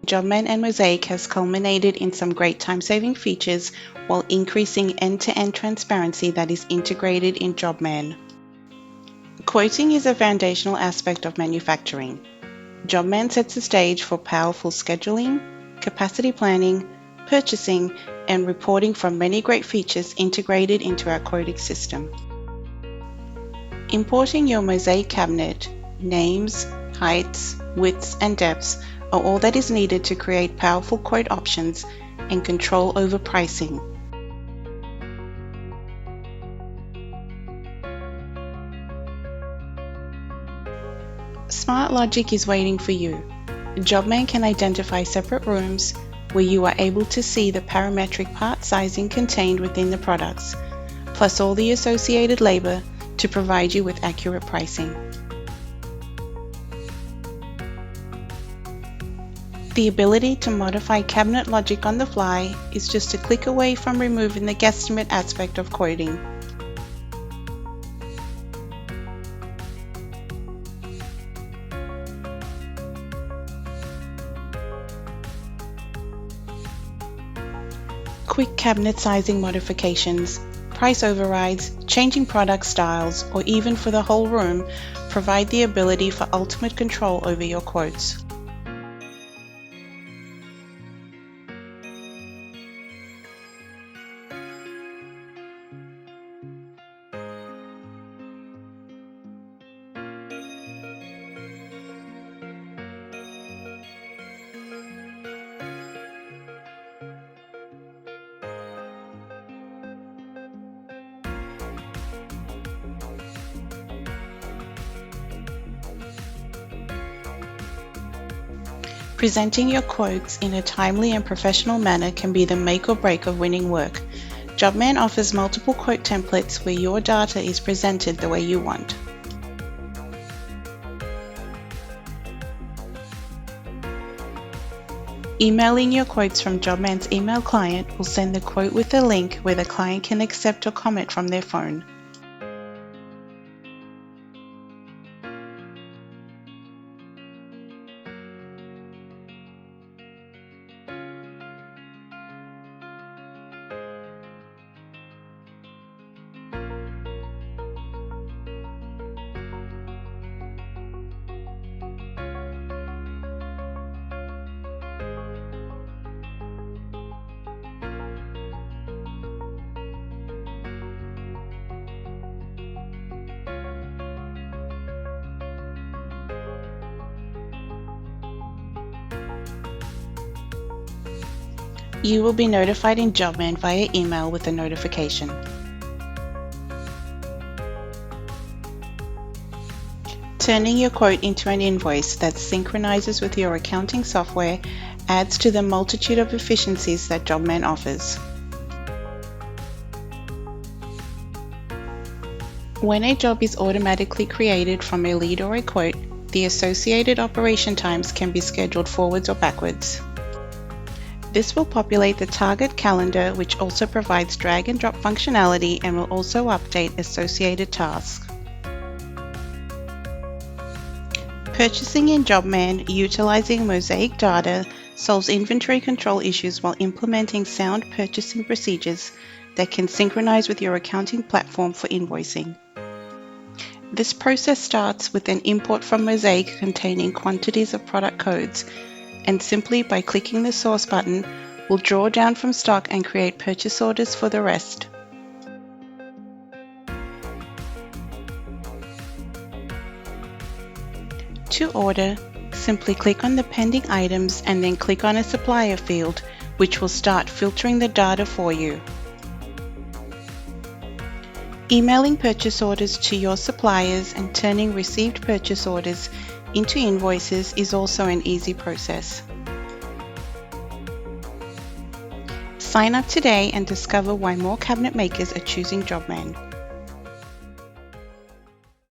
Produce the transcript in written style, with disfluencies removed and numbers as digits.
Jobman and Mozaik has culminated in some great time-saving features while increasing end-to-end transparency that is integrated in Jobman. Quoting is a foundational aspect of manufacturing. Jobman sets the stage for powerful scheduling, capacity planning, purchasing, and reporting from many great features integrated into our quoting system. Importing your Mozaik cabinet, names, heights, widths, and depths are all that is needed to create powerful quote options and control over pricing. Smart logic is waiting for you. Jobman can identify separate rooms where you are able to see the parametric part sizing contained within the products, plus all the associated labor to provide you with accurate pricing. The ability to modify cabinet logic on the fly is just a click away from removing the guesstimate aspect of quoting. Quick cabinet sizing modifications, price overrides, changing product styles, or even for the whole room provide the ability for ultimate control over your quotes. Presenting your quotes in a timely and professional manner can be the make or break of winning work. Jobman offers multiple quote templates where your data is presented the way you want. Emailing your quotes from Jobman's email client will send the quote with a link where the client can accept or comment from their phone. You will be notified in Jobman via email with a notification. Turning your quote into an invoice that synchronizes with your accounting software adds to the multitude of efficiencies that Jobman offers. When a job is automatically created from a lead or a quote, the associated operation times can be scheduled forwards or backwards. This will populate the target calendar, which also provides drag and drop functionality and will also update associated tasks. Purchasing in Jobman utilizing Mozaik data solves inventory control issues while implementing sound purchasing procedures that can synchronize with your accounting platform for invoicing. This process starts with an import from Mozaik containing quantities of product codes, and simply by clicking the source button, will draw down from stock and create purchase orders for the rest. To order, simply click on the pending items and then click on a supplier field, which will start filtering the data for you. Emailing purchase orders to your suppliers and turning received purchase orders into invoices is also an easy process. Sign up today and discover why more cabinet makers are choosing Jobman.